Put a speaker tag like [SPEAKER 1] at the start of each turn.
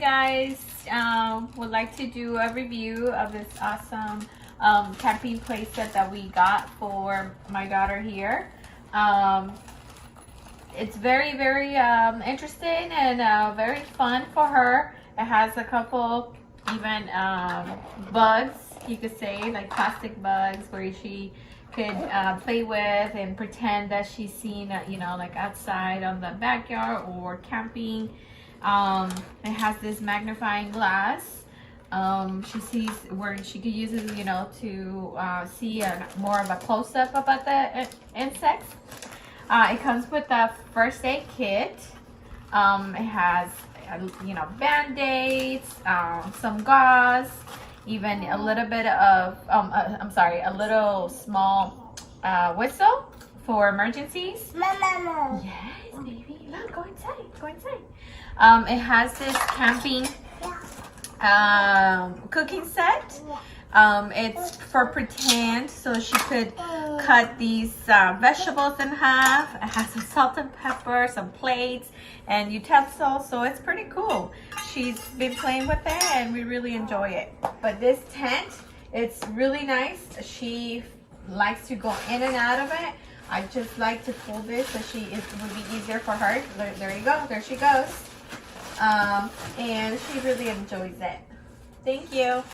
[SPEAKER 1] Guys, would like to do a review of this awesome camping playset that we got for my daughter here. It's very interesting and very fun for her. It has a couple even bugs, you could say, like plastic bugs where she could play with and pretend that she's seen, like outside on the backyard or camping. It has this magnifying glass. She sees where she could use it, to see more of a close-up about the insects. It comes with a first aid kit. It has, band-aids, some gauze, even a little bit of, a little small whistle for emergencies.
[SPEAKER 2] Mama.
[SPEAKER 1] Yes, baby. Look, go inside. Go inside. It has this camping cooking set. It's for pretend, so she could cut these vegetables in half. It has some salt and pepper, some plates, and utensils, so it's pretty cool. She's been playing with it, and we really enjoy it. But this tent, it's really nice. She likes to go in and out of it. I just like to pull this so it would be easier for her. There you go. There she goes. And she really enjoys it. Thank you.